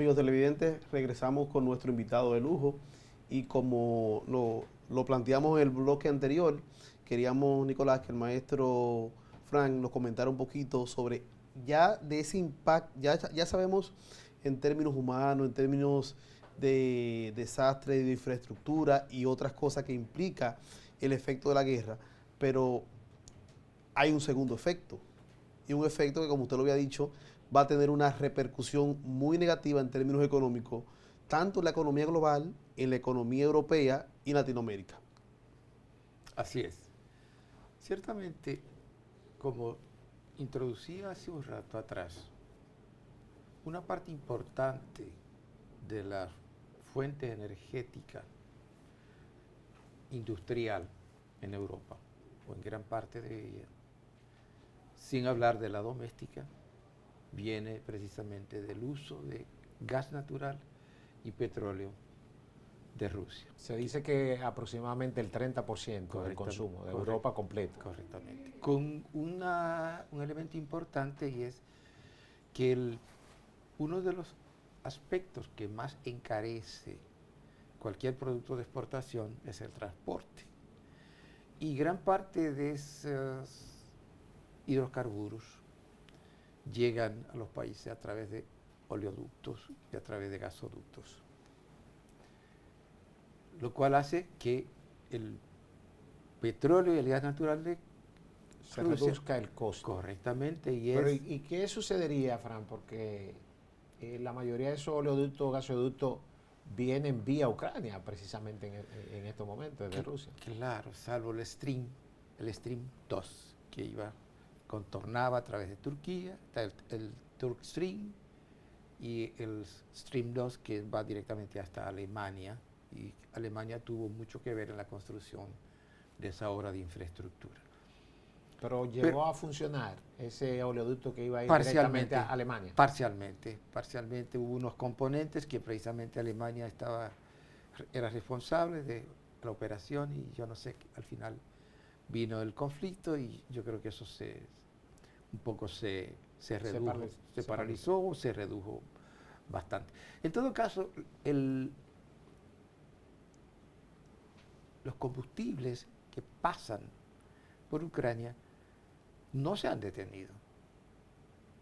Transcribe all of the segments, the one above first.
Amigos televidentes, regresamos con nuestro invitado de lujo y como lo planteamos en el bloque anterior, queríamos, Nicolás, que el maestro Frank nos comentara un poquito sobre ya de ese impacto, ya sabemos en términos humanos, en términos de desastre, de infraestructura y otras cosas que implica el efecto de la guerra, pero hay un segundo efecto, y un efecto que, como usted lo había dicho, va a tener una repercusión muy negativa en términos económicos, tanto en la economía global, en la economía europea y en Latinoamérica. Así es. Ciertamente, como introducía hace un rato atrás, una parte importante de la fuente energética industrial en Europa, o en gran parte de ella, sin hablar de la doméstica, viene precisamente del uso de gas natural y petróleo de Rusia. Se dice que aproximadamente el 30% del consumo de Europa completo. Correctamente. Con un elemento importante, y es que uno de los aspectos que más encarece cualquier producto de exportación es el transporte. Y gran parte de esos hidrocarburos llegan a los países a través de oleoductos y a través de gasoductos, lo cual hace que el petróleo y el gas natural se reduzca el costo. Correctamente. Pero ¿y qué sucedería, Fran? Porque la mayoría de esos oleoductos, gasoductos, vienen vía Ucrania, precisamente en estos momentos, desde Rusia. Claro, salvo el Stream 2, que contornaba a través de Turquía, está el Turk Stream y el Stream 2 que va directamente hasta Alemania, y Alemania tuvo mucho que ver en la construcción de esa obra de infraestructura. Pero llegó a funcionar ese oleoducto que iba a ir directamente a Alemania. Parcialmente hubo unos componentes que precisamente Alemania era responsable de la operación, y yo no sé, al final vino el conflicto y yo creo que eso un poco se redujo, se paralizó, se redujo bastante. En todo caso, los combustibles que pasan por Ucrania no se han detenido.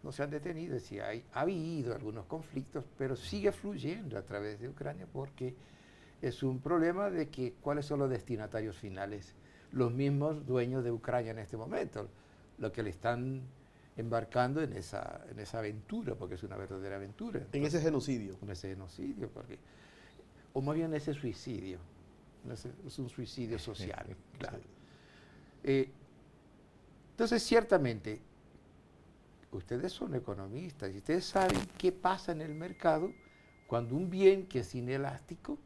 No se han detenido, es decir, ha habido algunos conflictos, pero sigue fluyendo a través de Ucrania, porque es un problema de que cuáles son los destinatarios finales, los mismos dueños de Ucrania en este momento, lo que le están embarcando en esa aventura, porque es una verdadera aventura. Entonces, en ese genocidio. En ese genocidio, o más bien ese suicidio. Es un suicidio social, claro. Entonces, ciertamente, ustedes son economistas y ustedes saben qué pasa en el mercado cuando un bien que es inelástico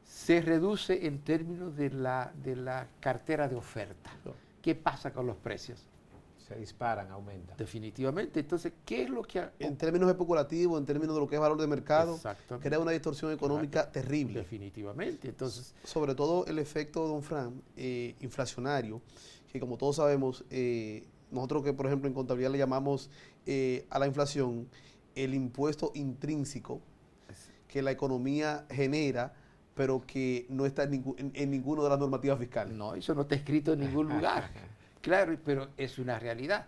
se reduce en términos de la cartera de oferta. ¿Qué pasa con los precios? Se disparan, aumentan. Definitivamente. Entonces, ¿qué es lo que... En términos especulativos, en términos de lo que es valor de mercado, crea una distorsión económica terrible. Definitivamente. Entonces, sobre todo el efecto, don Fran, inflacionario, que como todos sabemos, nosotros que por ejemplo en contabilidad le llamamos a la inflación el impuesto intrínseco que la economía genera, pero que no está en ninguna de las normativas fiscales. No, eso no está escrito en ningún lugar. Claro, pero es una realidad.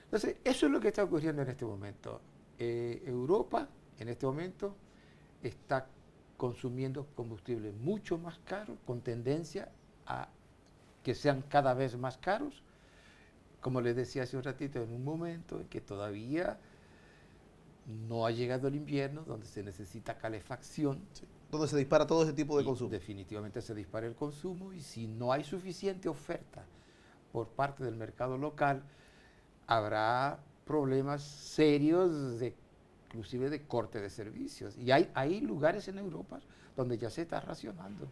Entonces, eso es lo que está ocurriendo en este momento. Europa, en este momento, está consumiendo combustibles mucho más caros, con tendencia a que sean cada vez más caros. Como les decía hace un ratito, en un momento en que todavía no ha llegado el invierno, donde se necesita calefacción. Sí, donde se dispara todo ese tipo de consumo. Definitivamente se dispara el consumo, y si no hay suficiente oferta por parte del mercado local, habrá problemas serios, inclusive de corte de servicios. Y hay lugares en Europa donde ya se está racionando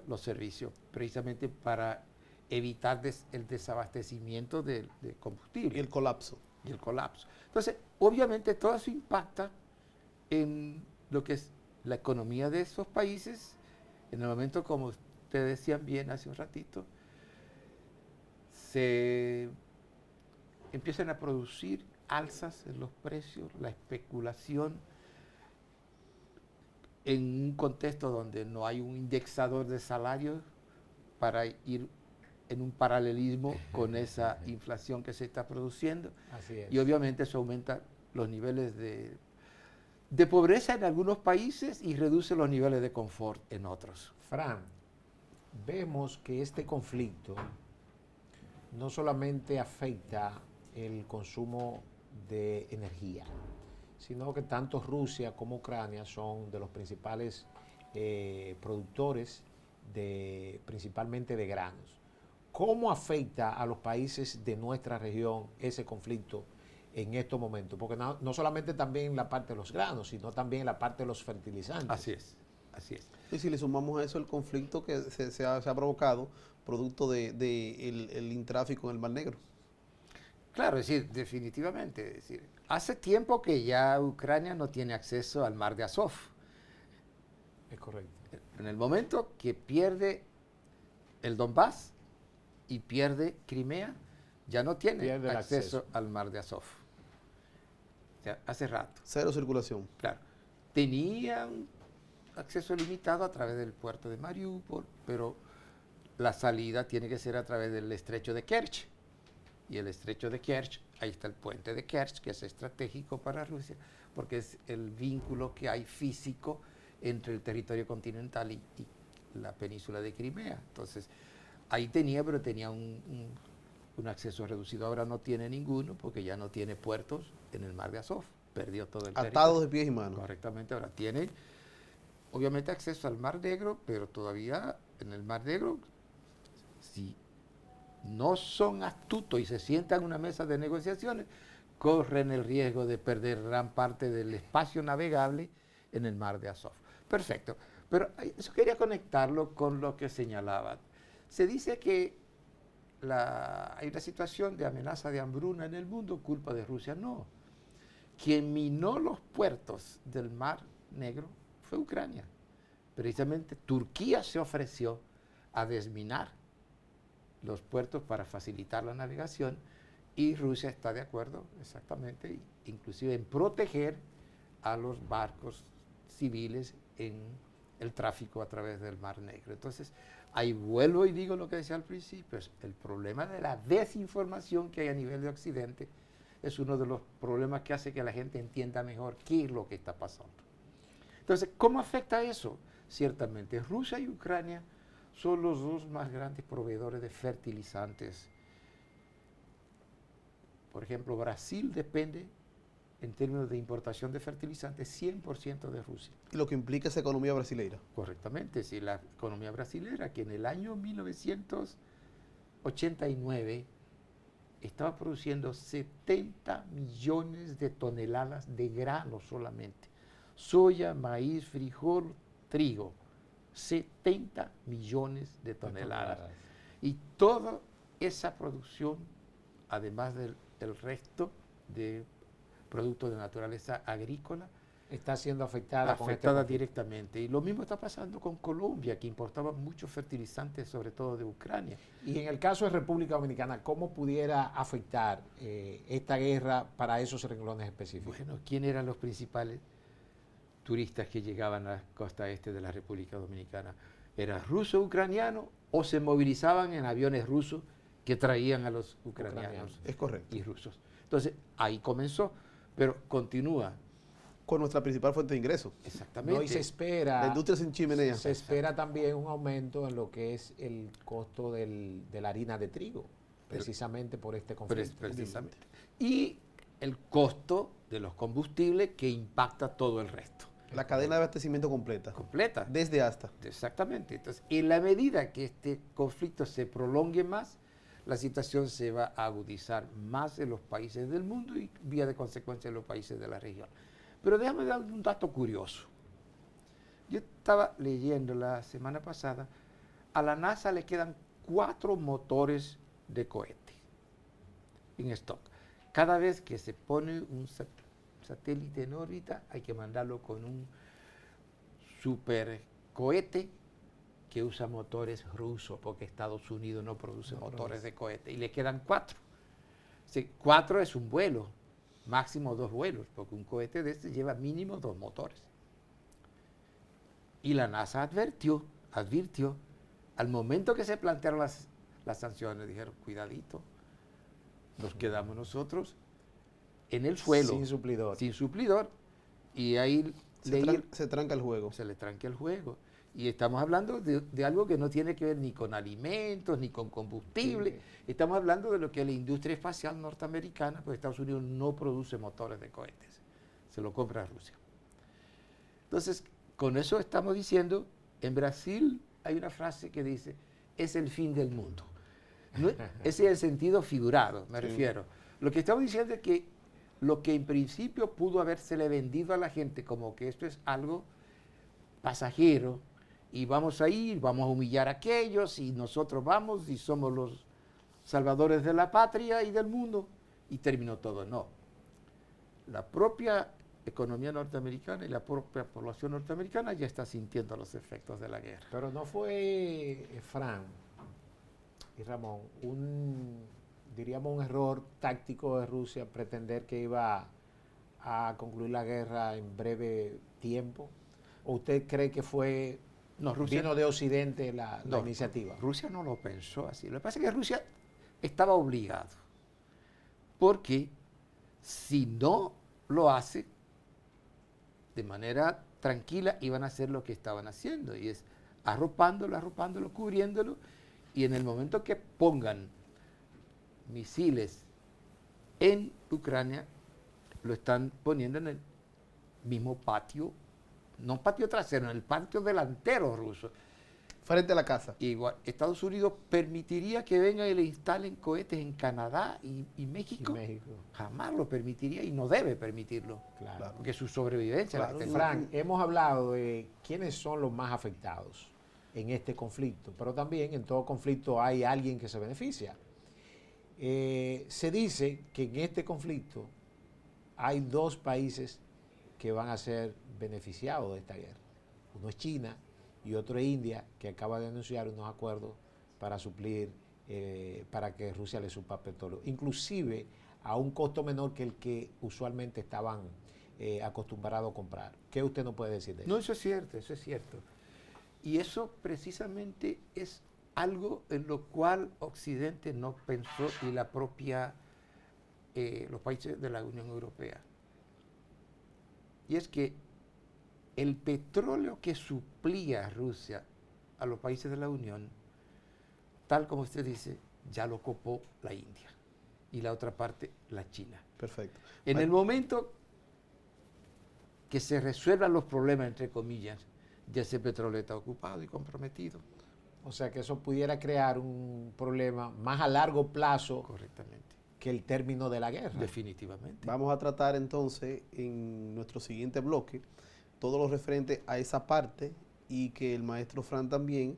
los servicios, precisamente para evitar el desabastecimiento de combustible. Y el colapso. Entonces, obviamente todo eso impacta en lo que es la economía de esos países. En el momento, como ustedes decían bien hace un ratito, se empiezan a producir alzas en los precios, la especulación en un contexto donde no hay un indexador de salarios para ir en un paralelismo con esa inflación que se está produciendo. Así es. Y obviamente eso aumenta los niveles de pobreza en algunos países y reduce los niveles de confort en otros. Fran, vemos que este conflicto no solamente afecta el consumo de energía, sino que tanto Rusia como Ucrania son de los principales productores principalmente de granos. ¿Cómo afecta a los países de nuestra región ese conflicto en estos momentos? Porque no solamente también la parte de los granos, sino también la parte de los fertilizantes. Así es, así es. Y si le sumamos a eso el conflicto que se ha provocado producto el intráfico en el Mar Negro. Claro, es decir, definitivamente. Es decir, hace tiempo que ya Ucrania no tiene acceso al mar de Azov. Es correcto. En el momento que pierde el Donbass y pierde Crimea, ya no tiene Pierde el acceso acceso al mar de Azov. O sea, hace rato. Cero circulación. Claro. Tenían acceso limitado a través del puerto de Mariupol, pero la salida tiene que ser a través del estrecho de Kerch. Y el estrecho de Kerch, ahí está el puente de Kerch, que es estratégico para Rusia, porque es el vínculo que hay físico entre el territorio continental y la península de Crimea. Entonces, ahí pero tenía un acceso reducido. Ahora no tiene ninguno, porque ya no tiene puertos en el mar de Azov. Perdió todo el territorio. Atados de pies y manos. Correctamente. Ahora tiene, obviamente, acceso al Mar Negro, pero todavía en el Mar Negro, si no son astutos y se sientan en una mesa de negociaciones, corren el riesgo de perder gran parte del espacio navegable en el Mar de Azov. Perfecto. Pero eso quería conectarlo con lo que señalaba. Se dice que hay una situación de amenaza de hambruna en el mundo, culpa de Rusia. No. Quien minó los puertos del Mar Negro fue Ucrania. Precisamente Turquía se ofreció a desminar los puertos para facilitar la navegación y Rusia está de acuerdo exactamente, inclusive en proteger a los barcos civiles en el tráfico a través del Mar Negro. Entonces, ahí vuelvo y digo lo que decía al principio, el problema de la desinformación que hay a nivel de Occidente es uno de los problemas que hace que la gente entienda mejor qué es lo que está pasando. Entonces, ¿cómo afecta eso? Ciertamente, Rusia y Ucrania son los dos más grandes proveedores de fertilizantes. Por ejemplo, Brasil depende, en términos de importación de fertilizantes, 100% de Rusia. Y lo que implica esa economía brasileira. Correctamente, sí, la economía brasilera, que en el año 1989 estaba produciendo 70 millones de toneladas de grano solamente. Soya, maíz, frijol, trigo. 70 millones de toneladas. Y toda esa producción, además del resto de productos de naturaleza agrícola, está siendo afectada directamente. Y lo mismo está pasando con Colombia, que importaba muchos fertilizantes, sobre todo de Ucrania. Y en el caso de República Dominicana, ¿cómo pudiera afectar esta guerra para esos renglones específicos? Bueno, ¿quién eran los principales turistas que llegaban a la costa este de la República Dominicana? ¿Era ruso-ucraniano o se movilizaban en aviones rusos que traían a los ucranianos? Es correcto. Y rusos. Entonces, ahí comenzó, pero continúa. Con nuestra principal fuente de ingresos. Exactamente. No, y se espera, la industria sin chimenea. se espera también un aumento en lo que es el costo de la harina de trigo, precisamente por este conflicto. Precisamente. Y el costo de los combustibles que impacta todo el resto. La cadena de abastecimiento completa. Completa. Desde hasta. Exactamente. Entonces, en la medida que este conflicto se prolongue más, la situación se va a agudizar más en los países del mundo y vía de consecuencia en los países de la región. Pero déjame dar un dato curioso. Yo estaba leyendo la semana pasada, a la NASA le quedan 4 motores de cohete en stock. Cada vez que se pone un satélite en órbita, hay que mandarlo con un supercohete que usa motores rusos, porque Estados Unidos no produce motores de cohete, y le quedan 4. Sí, 4 es un vuelo, máximo 2 vuelos, porque un cohete de este lleva mínimo 2 motores. Y la NASA advirtió, al momento que se plantearon las sanciones, dijeron, cuidadito, nos quedamos nosotros en el suelo. Sin suplidor. Sin suplidor. Y ahí se tranca el juego. se le tranca el juego. Y estamos hablando de algo que no tiene que ver ni con alimentos, ni con combustible. Sí. Estamos hablando de lo que la industria espacial norteamericana, pues Estados Unidos no produce motores de cohetes. Se lo compra a Rusia. Entonces, con eso estamos diciendo, en Brasil hay una frase que dice, es el fin del mundo. No, ese es el sentido figurado, me refiero. Lo que estamos diciendo es que lo que en principio pudo habérsele vendido a la gente como que esto es algo pasajero y vamos a ir, vamos a humillar a aquellos y nosotros vamos y somos los salvadores de la patria y del mundo y terminó todo. No. La propia economía norteamericana y la propia población norteamericana ya está sintiendo los efectos de la guerra. Pero no fue, Fran y Ramón, diríamos un error táctico de Rusia pretender que iba a concluir la guerra en breve tiempo. ¿O usted cree que fue vino de Occidente la iniciativa? Rusia no lo pensó así. Lo que pasa es que Rusia estaba obligado. Porque si no lo hace de manera tranquila, iban a hacer lo que estaban haciendo. Y es arropándolo, cubriéndolo. Y en el momento que pongan misiles en Ucrania, lo están poniendo en el mismo patio, no patio trasero, en el patio delantero ruso. Frente a la casa. Igual, Estados Unidos permitiría que vengan y le instalen cohetes en Canadá y México. Jamás lo permitiría y no debe permitirlo. Claro. Porque su sobrevivencia la está en Fran, hemos hablado de quiénes son los más afectados en este conflicto, pero también en todo conflicto hay alguien que se beneficia. Se dice que en este conflicto hay dos países que van a ser beneficiados de esta guerra. Uno es China y otro es India, que acaba de anunciar unos acuerdos para suplir, para que Rusia le supa petróleo, inclusive a un costo menor que el que usualmente estaban acostumbrados a comprar. ¿Qué usted nos puede decir de eso? No, eso es cierto, eso es cierto. Y eso precisamente es algo en lo cual Occidente no pensó y la propia, los países de la Unión Europea. Y es que el petróleo que suplía Rusia a los países de la Unión, tal como usted dice, ya lo copó la India y la otra parte, la China. Perfecto. En el momento que se resuelvan los problemas, entre comillas, ya ese petróleo está ocupado y comprometido. O sea que eso pudiera crear un problema más a largo plazo. Correctamente. Que el término de la guerra. Definitivamente. Vamos a tratar entonces en nuestro siguiente bloque todo lo referente a esa parte y que el maestro Fran también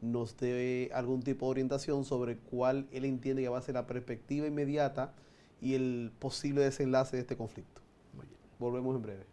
nos dé algún tipo de orientación sobre cuál él entiende que va a ser la perspectiva inmediata y el posible desenlace de este conflicto. Muy bien. Volvemos en breve.